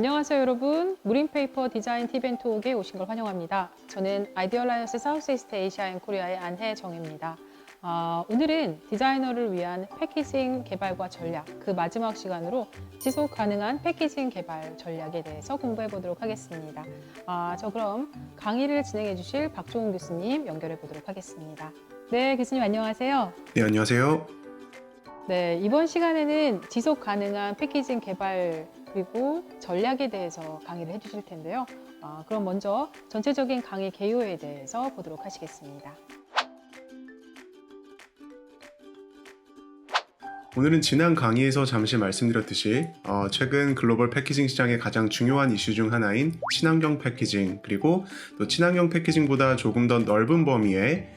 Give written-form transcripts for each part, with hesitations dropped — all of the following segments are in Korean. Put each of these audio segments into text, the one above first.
안녕하세요 여러분. 무림페이퍼 디자인 팁앤톡에 오신 걸 환영합니다. 저는 아이디얼라이언스 사우스이스트 아시아 앤 코리아의 안혜정입니다. 오늘은 디자이너를 위한 패키징 개발과 전략, 그 마지막 시간으로 지속 가능한 패키징 개발 전략에 대해서 공부해 보도록 하겠습니다. 저 그럼 강의를 진행해 주실 박종훈 교수님 연결해 보도록 하겠습니다. 네, 교수님 안녕하세요. 네, 안녕하세요. 네, 이번 시간에는 지속 가능한 패키징 개발 그리고 전략에 대해서 강의를 해주실 텐데요. 그럼 먼저 전체적인 강의 개요에 대해서 보도록 하시겠습니다. 오늘은 지난 강의에서 잠시 말씀드렸듯이 최근 글로벌 패키징 시장의 가장 중요한 이슈 중 하나인 친환경 패키징, 그리고 또 친환경 패키징보다 조금 더 넓은 범위의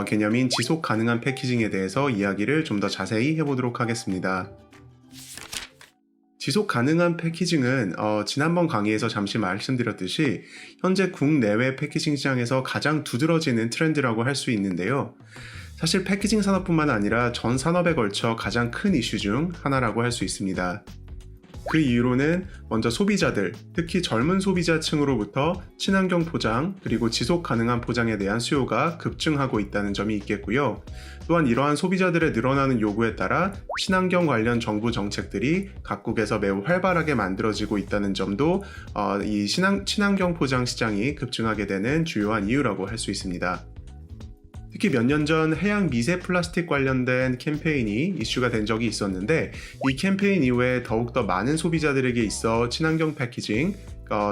개념인 지속 가능한 패키징에 대해서 이야기를 좀 더 자세히 해보도록 하겠습니다. 지속 가능한 패키징은 지난번 강의에서 잠시 말씀드렸듯이 현재 국내외 패키징 시장에서 가장 두드러지는 트렌드라고 할 수 있는데요. 사실 패키징 산업뿐만 아니라 전 산업에 걸쳐 가장 큰 이슈 중 하나라고 할 수 있습니다. 그 이유로는 먼저 소비자들, 특히 젊은 소비자층으로부터 친환경 포장 그리고 지속 가능한 포장에 대한 수요가 급증하고 있다는 점이 있겠고요. 또한 이러한 소비자들의 늘어나는 요구에 따라 친환경 관련 정부 정책들이 각국에서 매우 활발하게 만들어지고 있다는 점도 이 친환경 포장 시장이 급증하게 되는 주요한 이유라고 할 수 있습니다. 특히 몇 년 전 해양 미세 플라스틱 관련된 캠페인이 이슈가 된 적이 있었는데, 이 캠페인 이후에 더욱더 많은 소비자들에게 있어 친환경 패키징,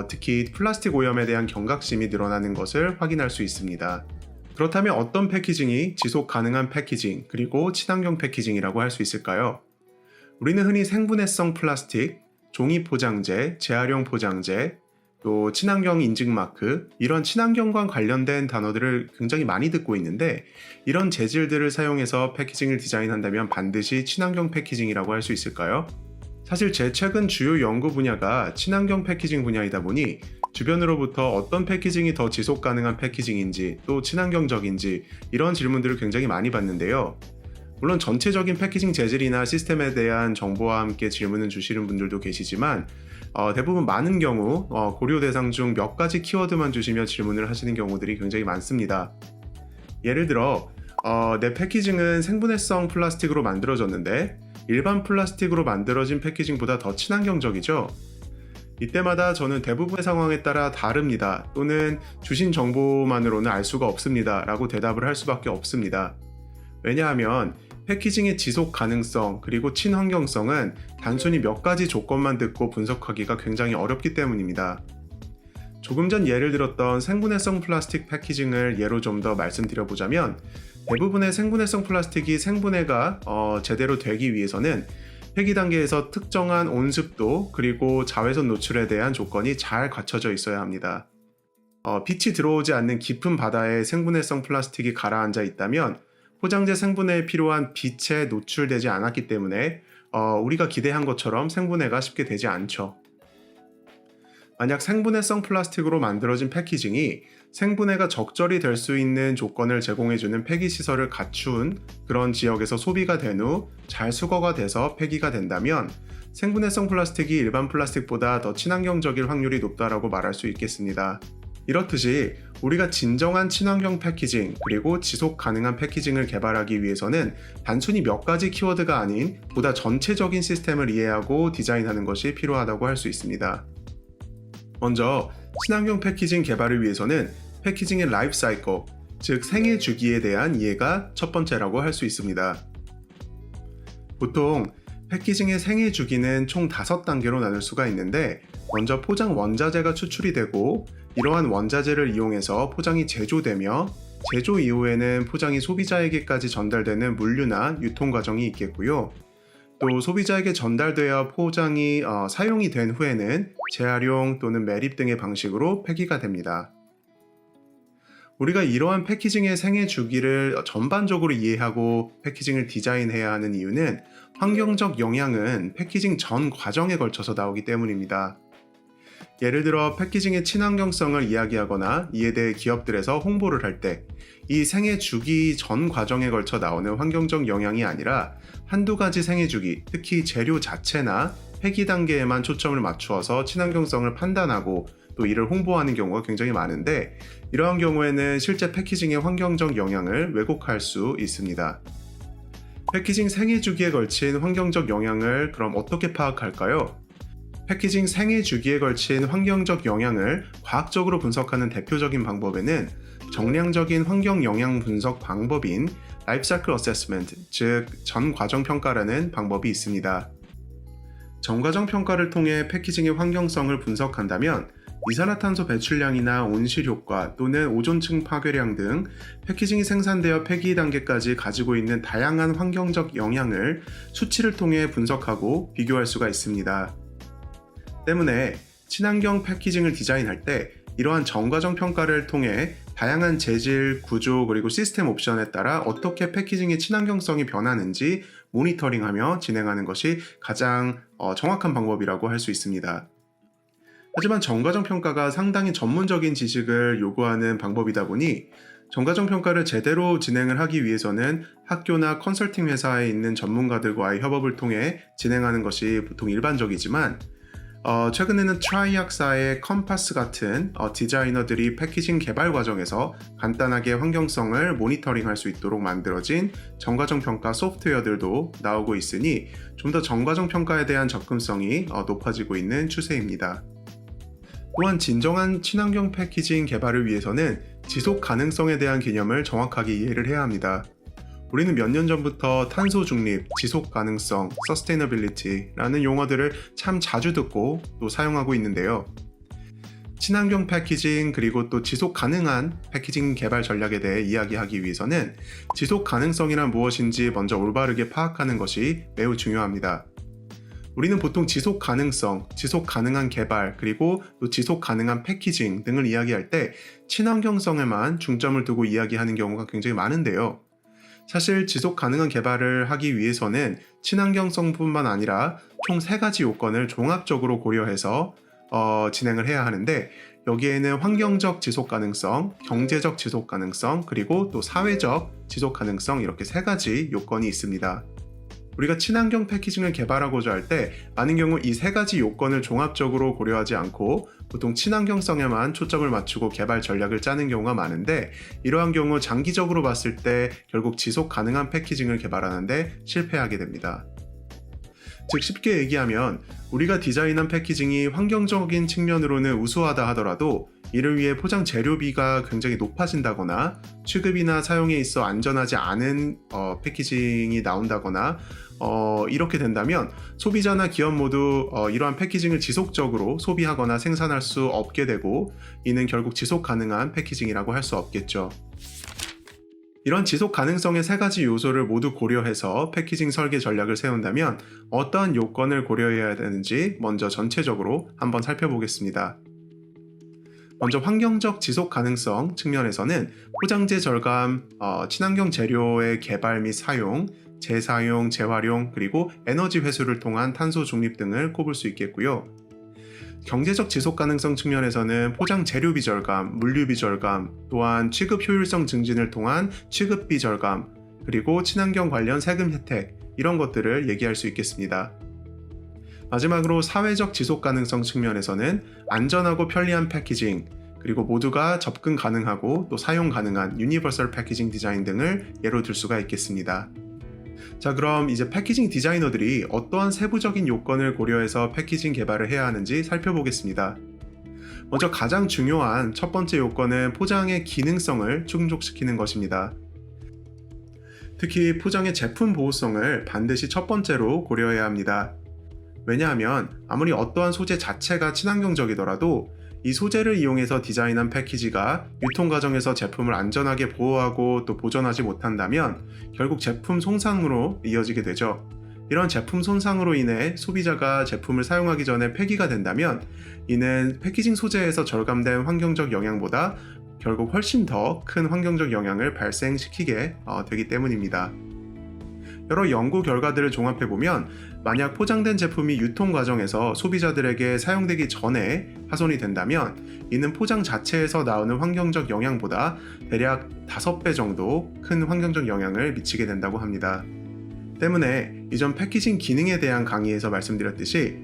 특히 플라스틱 오염에 대한 경각심이 늘어나는 것을 확인할 수 있습니다. 그렇다면 어떤 패키징이 지속 가능한 패키징, 그리고 친환경 패키징이라고 할 수 있을까요? 우리는 흔히 생분해성 플라스틱, 종이 포장재, 재활용 포장재, 또 친환경 인증 마크, 이런 친환경과 관련된 단어들을 굉장히 많이 듣고 있는데, 이런 재질들을 사용해서 패키징을 디자인한다면 반드시 친환경 패키징이라고 할 수 있을까요? 사실 제 최근 주요 연구 분야가 친환경 패키징 분야이다 보니 주변으로부터 어떤 패키징이 더 지속 가능한 패키징인지, 또 친환경적인지 이런 질문들을 굉장히 많이 받는데요. 물론 전체적인 패키징 재질이나 시스템에 대한 정보와 함께 질문을 주시는 분들도 계시지만 대부분 많은 경우 고려 대상 중 몇 가지 키워드만 주시며 질문을 하시는 경우들이 굉장히 많습니다. 예를 들어 내 패키징은 생분해성 플라스틱으로 만들어졌는데 일반 플라스틱으로 만들어진 패키징보다 더 친환경적이죠? 이때마다 저는 대부분의 상황에 따라 다릅니다, 또는 주신 정보만으로는 알 수가 없습니다 라고 대답을 할 수밖에 없습니다. 왜냐하면 패키징의 지속 가능성 그리고 친환경성은 단순히 몇 가지 조건만 듣고 분석하기가 굉장히 어렵기 때문입니다. 조금 전 예를 들었던 생분해성 플라스틱 패키징을 예로 좀 더 말씀드려보자면, 대부분의 생분해성 플라스틱이 생분해가 제대로 되기 위해서는 폐기 단계에서 특정한 온습도 그리고 자외선 노출에 대한 조건이 잘 갖춰져 있어야 합니다. 빛이 들어오지 않는 깊은 바다에 생분해성 플라스틱이 가라앉아 있다면 포장재 생분해에 필요한 빛에 노출되지 않았기 때문에 우리가 기대한 것처럼 생분해가 쉽게 되지 않죠. 만약 생분해성 플라스틱으로 만들어진 패키징이 생분해가 적절히 될 수 있는 조건을 제공해주는 폐기시설을 갖춘 그런 지역에서 소비가 된 후 잘 수거가 돼서 폐기가 된다면 생분해성 플라스틱이 일반 플라스틱보다 더 친환경적일 확률이 높다라고 말할 수 있겠습니다. 이렇듯이 우리가 진정한 친환경 패키징 그리고 지속 가능한 패키징을 개발하기 위해서는 단순히 몇 가지 키워드가 아닌 보다 전체적인 시스템을 이해하고 디자인하는 것이 필요하다고 할 수 있습니다. 먼저 친환경 패키징 개발을 위해서는 패키징의 라이프 사이클, 즉 생애 주기에 대한 이해가 첫 번째라고 할 수 있습니다. 보통 패키징의 생애 주기는 총 5단계로 나눌 수가 있는데, 먼저 포장 원자재가 추출이 되고 이러한 원자재를 이용해서 포장이 제조되며 제조 이후에는 포장이 소비자에게까지 전달되는 물류나 유통 과정이 있겠고요. 또 소비자에게 전달되어 포장이 사용이 된 후에는 재활용 또는 매립 등의 방식으로 폐기가 됩니다. 우리가 이러한 패키징의 생애 주기를 전반적으로 이해하고 패키징을 디자인해야 하는 이유는 환경적 영향은 패키징 전 과정에 걸쳐서 나오기 때문입니다. 예를 들어 패키징의 친환경성을 이야기하거나 이에 대해 기업들에서 홍보를 할 때 이 생애 주기 전 과정에 걸쳐 나오는 환경적 영향이 아니라 한두 가지 생애 주기, 특히 재료 자체나 폐기 단계에만 초점을 맞추어서 친환경성을 판단하고 또 이를 홍보하는 경우가 굉장히 많은데, 이러한 경우에는 실제 패키징의 환경적 영향을 왜곡할 수 있습니다. 패키징 생애 주기에 걸친 환경적 영향을 그럼 어떻게 파악할까요? 패키징 생애 주기에 걸친 환경적 영향을 과학적으로 분석하는 대표적인 방법에는 정량적인 환경 영향 분석 방법인 라이프 사이클 어세스먼트, 즉 전과정 평가라는 방법이 있습니다. 전과정 평가를 통해 패키징의 환경성을 분석한다면 이산화탄소 배출량이나 온실 효과 또는 오존층 파괴량 등 패키징이 생산되어 폐기 단계까지 가지고 있는 다양한 환경적 영향을 수치를 통해 분석하고 비교할 수가 있습니다. 때문에 친환경 패키징을 디자인할 때 이러한 전과정 평가를 통해 다양한 재질, 구조, 그리고 시스템 옵션에 따라 어떻게 패키징의 친환경성이 변하는지 모니터링하며 진행하는 것이 가장 정확한 방법이라고 할 수 있습니다. 하지만 전과정 평가가 상당히 전문적인 지식을 요구하는 방법이다 보니 전과정 평가를 제대로 진행을 하기 위해서는 학교나 컨설팅 회사에 있는 전문가들과의 협업을 통해 진행하는 것이 보통 일반적이지만 최근에는 트라이악사의 컴파스 같은 디자이너들이 패키징 개발 과정에서 간단하게 환경성을 모니터링할 수 있도록 만들어진 전과정 평가 소프트웨어들도 나오고 있으니 좀 더 전과정 평가에 대한 접근성이 높아지고 있는 추세입니다. 또한 진정한 친환경 패키징 개발을 위해서는 지속 가능성에 대한 개념을 정확하게 이해를 해야 합니다. 우리는 몇 년 전부터 탄소 중립, 지속 가능성, sustainability라는 용어들을 참 자주 듣고 또 사용하고 있는데요. 친환경 패키징 그리고 또 지속 가능한 패키징 개발 전략에 대해 이야기하기 위해서는 지속 가능성이란 무엇인지 먼저 올바르게 파악하는 것이 매우 중요합니다. 우리는 보통 지속 가능성, 지속 가능한 개발, 그리고 또 지속 가능한 패키징 등을 이야기할 때 친환경성에만 중점을 두고 이야기하는 경우가 굉장히 많은데요. 사실 지속 가능한 개발을 하기 위해서는 친환경성뿐만 아니라 총 3가지 요건을 종합적으로 고려해서 진행을 해야 하는데, 여기에는 환경적 지속 가능성, 경제적 지속 가능성, 그리고 또 사회적 지속 가능성, 이렇게 3가지 요건이 있습니다. 우리가 친환경 패키징을 개발하고자 할 때 많은 경우 이 3가지 요건을 종합적으로 고려하지 않고 보통 친환경성에만 초점을 맞추고 개발 전략을 짜는 경우가 많은데, 이러한 경우 장기적으로 봤을 때 결국 지속 가능한 패키징을 개발하는데 실패하게 됩니다. 즉 쉽게 얘기하면 우리가 디자인한 패키징이 환경적인 측면으로는 우수하다 하더라도 이를 위해 포장 재료비가 굉장히 높아진다거나 취급이나 사용에 있어 안전하지 않은 패키징이 나온다거나 이렇게 된다면 소비자나 기업 모두 이러한 패키징을 지속적으로 소비하거나 생산할 수 없게 되고, 이는 결국 지속 가능한 패키징이라고 할 수 없겠죠. 이런 지속 가능성의 3가지 요소를 모두 고려해서 패키징 설계 전략을 세운다면 어떠한 요건을 고려해야 되는지 먼저 전체적으로 한번 살펴보겠습니다. 먼저 환경적 지속 가능성 측면에서는 포장재 절감, 친환경 재료의 개발 및 사용, 재사용, 재활용, 그리고 에너지 회수를 통한 탄소 중립 등을 꼽을 수 있겠고요. 경제적 지속 가능성 측면에서는 포장 재료비 절감, 물류비 절감, 또한 취급 효율성 증진을 통한 취급비 절감, 그리고 친환경 관련 세금 혜택, 이런 것들을 얘기할 수 있겠습니다. 마지막으로 사회적 지속 가능성 측면에서는 안전하고 편리한 패키징, 그리고 모두가 접근 가능하고 또 사용 가능한 유니버설 패키징 디자인 등을 예로 들 수가 있겠습니다. 자, 그럼 이제 패키징 디자이너들이 어떠한 세부적인 요건을 고려해서 패키징 개발을 해야 하는지 살펴보겠습니다. 먼저 가장 중요한 첫 번째 요건은 포장의 기능성을 충족시키는 것입니다. 특히 포장의 제품 보호성을 반드시 첫 번째로 고려해야 합니다. 왜냐하면 아무리 어떠한 소재 자체가 친환경적이더라도 이 소재를 이용해서 디자인한 패키지가 유통 과정에서 제품을 안전하게 보호하고 또 보존하지 못한다면 결국 제품 손상으로 이어지게 되죠. 이런 제품 손상으로 인해 소비자가 제품을 사용하기 전에 폐기가 된다면 이는 패키징 소재에서 절감된 환경적 영향보다 결국 훨씬 더 큰 환경적 영향을 발생시키게 되기 때문입니다. 여러 연구 결과들을 종합해보면 만약 포장된 제품이 유통 과정에서 소비자들에게 사용되기 전에 파손이 된다면 이는 포장 자체에서 나오는 환경적 영향보다 대략 5배 정도 큰 환경적 영향을 미치게 된다고 합니다. 때문에 이전 패키징 기능에 대한 강의에서 말씀드렸듯이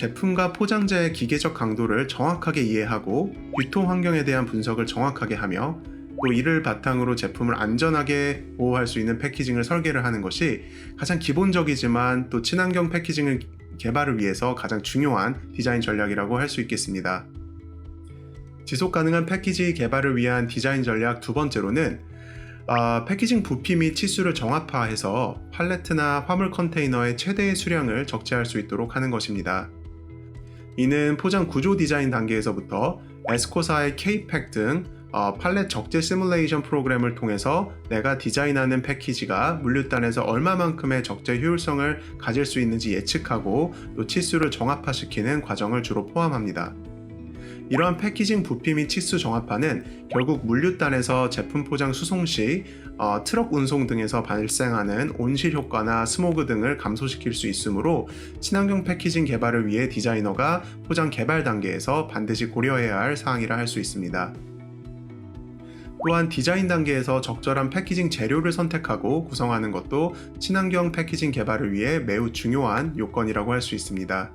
제품과 포장재의 기계적 강도를 정확하게 이해하고 유통 환경에 대한 분석을 정확하게 하며 또 이를 바탕으로 제품을 안전하게 보호할 수 있는 패키징을 설계를 하는 것이 가장 기본적이지만 또 친환경 패키징을 개발을 위해서 가장 중요한 디자인 전략이라고 할 수 있겠습니다. 지속 가능한 패키지 개발을 위한 디자인 전략 두 번째로는 패키징 부피 및 치수를 정합화해서 팔레트나 화물 컨테이너의 최대의 수량을 적재할 수 있도록 하는 것입니다. 이는 포장 구조 디자인 단계에서부터 에스코사의 K-팩 등 팔렛 적재 시뮬레이션 프로그램을 통해서 내가 디자인하는 패키지가 물류단에서 얼마만큼의 적재 효율성을 가질 수 있는지 예측하고 또 치수를 정합화시키는 과정을 주로 포함합니다. 이러한 패키징 부피 및 치수 정합화는 결국 물류단에서 제품 포장 수송 시 트럭 운송 등에서 발생하는 온실 효과나 스모그 등을 감소시킬 수 있으므로 친환경 패키징 개발을 위해 디자이너가 포장 개발 단계에서 반드시 고려해야 할 사항이라 할 수 있습니다. 또한 디자인 단계에서 적절한 패키징 재료를 선택하고 구성하는 것도 친환경 패키징 개발을 위해 매우 중요한 요건이라고 할 수 있습니다.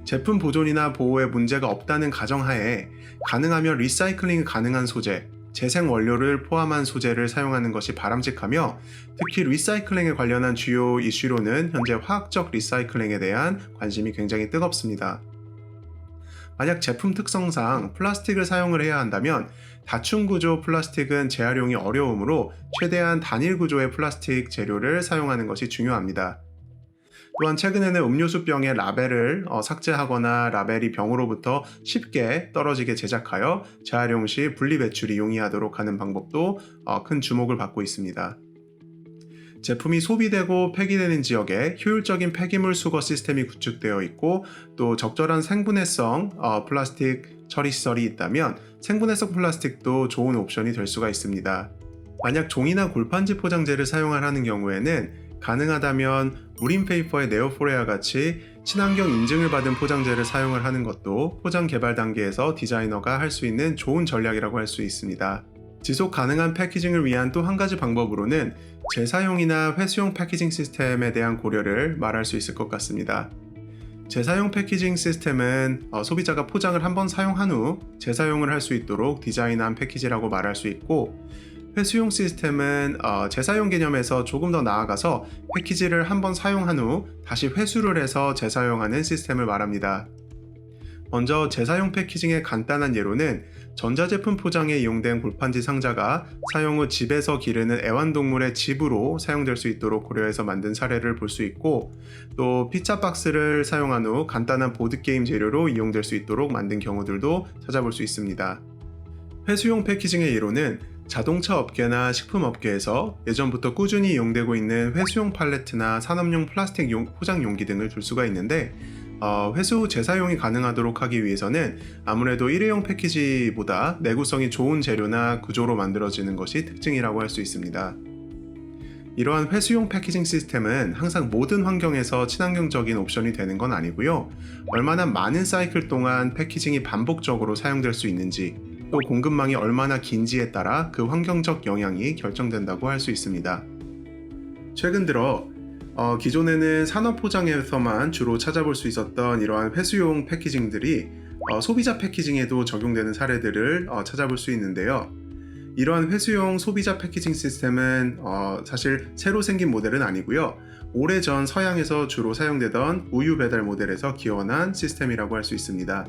제품 보존이나 보호에 문제가 없다는 가정하에 가능하면 리사이클링이 가능한 소재, 재생 원료를 포함한 소재를 사용하는 것이 바람직하며 특히 리사이클링에 관련한 주요 이슈로는 현재 화학적 리사이클링에 대한 관심이 굉장히 뜨겁습니다. 만약 제품 특성상 플라스틱을 사용을 해야 한다면 다층 구조 플라스틱은 재활용이 어려우므로 최대한 단일 구조의 플라스틱 재료를 사용하는 것이 중요합니다. 또한 최근에는 음료수 병의 라벨을 삭제하거나 라벨이 병으로부터 쉽게 떨어지게 제작하여 재활용 시 분리 배출이 용이하도록 하는 방법도 큰 주목을 받고 있습니다. 제품이 소비되고 폐기되는 지역에 효율적인 폐기물 수거 시스템이 구축되어 있고 또 적절한 생분해성 플라스틱 처리 시설이 있다면 생분해성 플라스틱도 좋은 옵션이 될 수가 있습니다. 만약 종이나 골판지 포장재를 사용하는 경우에는 가능하다면 무린페이퍼의 네오포레아 같이 친환경 인증을 받은 포장재를 사용을 하는 것도 포장 개발 단계에서 디자이너가 할 수 있는 좋은 전략이라고 할 수 있습니다. 지속 가능한 패키징을 위한 또 한 가지 방법으로는 재사용이나 회수용 패키징 시스템에 대한 고려를 말할 수 있을 것 같습니다. 재사용 패키징 시스템은 소비자가 포장을 한번 사용한 후 재사용을 할 수 있도록 디자인한 패키지라고 말할 수 있고, 회수용 시스템은 재사용 개념에서 조금 더 나아가서 패키지를 한번 사용한 후 다시 회수를 해서 재사용하는 시스템을 말합니다. 먼저 재사용 패키징의 간단한 예로는 전자제품 포장에 이용된 골판지 상자가 사용 후 집에서 기르는 애완동물의 집으로 사용될 수 있도록 고려해서 만든 사례를 볼 수 있고, 또 피자 박스를 사용한 후 간단한 보드게임 재료로 이용될 수 있도록 만든 경우들도 찾아볼 수 있습니다. 회수용 패키징의 예로는 자동차 업계나 식품 업계에서 예전부터 꾸준히 이용되고 있는 회수용 팔레트나 산업용 플라스틱 포장 용기 등을 둘 수가 있는데, 회수 후 재사용이 가능하도록 하기 위해서는 아무래도 일회용 패키지보다 내구성이 좋은 재료나 구조로 만들어지는 것이 특징이라고 할 수 있습니다. 이러한 회수용 패키징 시스템은 항상 모든 환경에서 친환경적인 옵션이 되는 건 아니고요. 얼마나 많은 사이클 동안 패키징이 반복적으로 사용될 수 있는지, 또 공급망이 얼마나 긴지에 따라 그 환경적 영향이 결정된다고 할 수 있습니다. 최근 들어 기존에는 산업 포장에서만 주로 찾아볼 수 있었던 이러한 회수용 패키징들이 소비자 패키징에도 적용되는 사례들을 찾아볼 수 있는데요. 이러한 회수용 소비자 패키징 시스템은 사실 새로 생긴 모델은 아니고요. 오래전 서양에서 주로 사용되던 우유 배달 모델에서 기원한 시스템이라고 할 수 있습니다.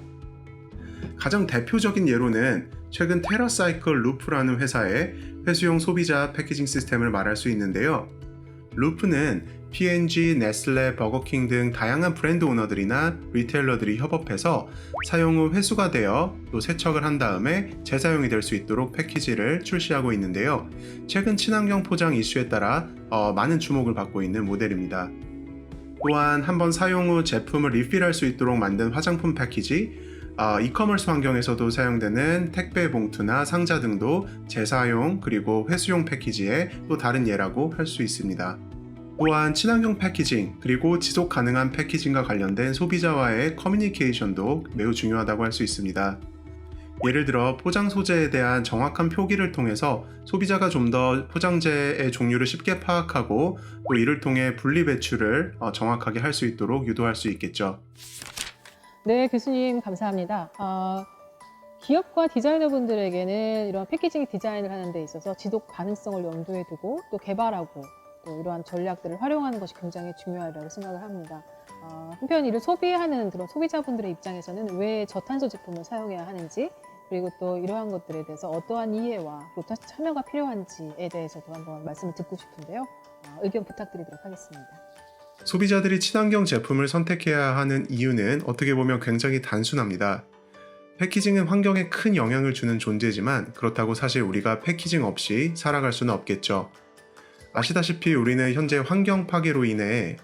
가장 대표적인 예로는 최근 테라사이클 루프라는 회사의 회수용 소비자 패키징 시스템을 말할 수 있는데요. 루프는 P&G, 네슬레, 버거킹 등 다양한 브랜드 오너들이나 리테일러들이 협업해서 사용 후 회수가 되어 또 세척을 한 다음에 재사용이 될 수 있도록 패키지를 출시하고 있는데요. 최근 친환경 포장 이슈에 따라 많은 주목을 받고 있는 모델입니다. 또한 한번 사용 후 제품을 리필할 수 있도록 만든 화장품 패키지, 이커머스 환경에서도 사용되는 택배 봉투나 상자 등도 재사용 그리고 회수용 패키지의 또 다른 예라고 할 수 있습니다. 또한 친환경 패키징 그리고 지속 가능한 패키징과 관련된 소비자와의 커뮤니케이션도 매우 중요하다고 할 수 있습니다. 예를 들어 포장 소재에 대한 정확한 표기를 통해서 소비자가 좀 더 포장재의 종류를 쉽게 파악하고 또 이를 통해 분리 배출을 정확하게 할 수 있도록 유도할 수 있겠죠. 네, 교수님 감사합니다. 기업과 디자이너분들에게는 이런 패키징 디자인을 하는 데 있어서 지속 가능성을 염두에 두고 또 개발하고 또 이러한 전략들을 활용하는 것이 굉장히 중요하다고 생각을 합니다. 한편 이를 소비하는 그런 소비자분들의 입장에서는 왜 저탄소 제품을 사용해야 하는지, 그리고 또 이러한 것들에 대해서 어떠한 이해와 또 참여가 필요한지에 대해서도 한번 말씀을 듣고 싶은데요. 의견 부탁드리도록 하겠습니다. 소비자들이 친환경 제품을 선택해야 하는 이유는 어떻게 보면 굉장히 단순합니다. 패키징은 환경에 큰 영향을 주는 존재지만 그렇다고 사실 우리가 패키징 없이 살아갈 수는 없겠죠. 아시다시피 우리는 현재 환경 파괴로 인해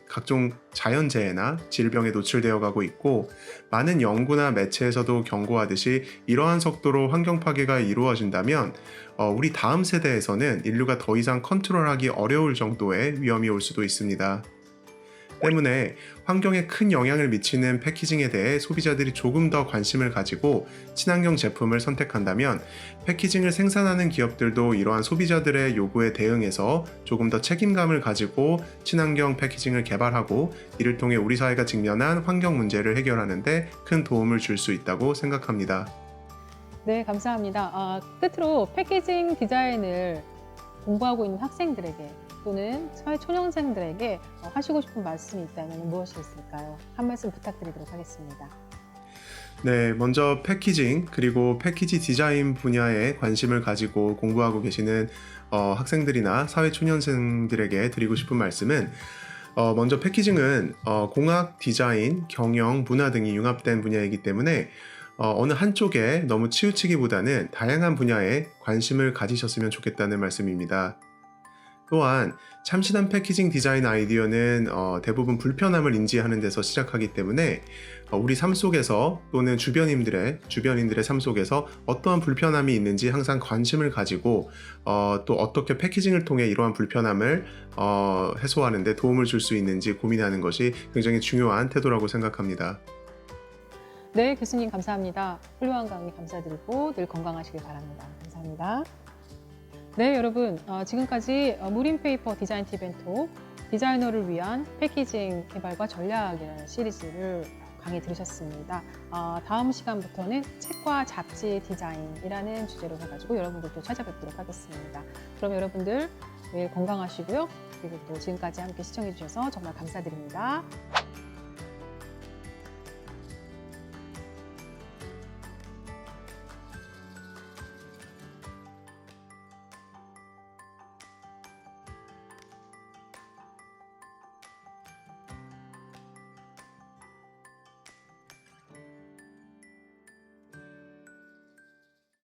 각종 자연재해나 질병에 노출되어 가고 있고, 많은 연구나 매체에서도 경고하듯이 이러한 속도로 환경 파괴가 이루어진다면 우리 다음 세대에서는 인류가 더 이상 컨트롤하기 어려울 정도의 위험이 올 수도 있습니다. 때문에 환경에 큰 영향을 미치는 패키징에 대해 소비자들이 조금 더 관심을 가지고 친환경 제품을 선택한다면 패키징을 생산하는 기업들도 이러한 소비자들의 요구에 대응해서 조금 더 책임감을 가지고 친환경 패키징을 개발하고 이를 통해 우리 사회가 직면한 환경 문제를 해결하는 데 큰 도움을 줄 수 있다고 생각합니다. 네, 감사합니다. 끝으로 패키징 디자인을 공부하고 있는 학생들에게 또는 사회 초년생들에게 하시고 싶은 말씀이 있다면 무엇이 있을까요? 한 말씀 부탁드리도록 하겠습니다. 네, 먼저 패키징 그리고 패키지 디자인 분야에 관심을 가지고 공부하고 계시는 학생들이나 사회 초년생들에게 드리고 싶은 말씀은 먼저 패키징은 공학, 디자인, 경영, 문화 등이 융합된 분야이기 때문에 어느 한쪽에 너무 치우치기보다는 다양한 분야에 관심을 가지셨으면 좋겠다는 말씀입니다. 또한 참신한 패키징 디자인 아이디어는 대부분 불편함을 인지하는 데서 시작하기 때문에 우리 삶 속에서 또는 주변인들의 삶 속에서 어떠한 불편함이 있는지 항상 관심을 가지고 또 어떻게 패키징을 통해 이러한 불편함을 해소하는 데 도움을 줄 수 있는지 고민하는 것이 굉장히 중요한 태도라고 생각합니다. 네, 교수님 감사합니다. 훌륭한 강의 감사드리고 늘 건강하시길 바랍니다. 감사합니다. 네, 여러분 지금까지 무림페이퍼 디자인 팁앤톡 디자이너를 위한 패키징 개발과 전략이라는 시리즈를 강의 들으셨습니다. 다음 시간부터는 책과 잡지 디자인이라는 주제로 해가지고 여러분들도 찾아뵙도록 하겠습니다. 그럼 여러분들 매일 건강하시고요. 그리고 또 지금까지 함께 시청해 주셔서 정말 감사드립니다.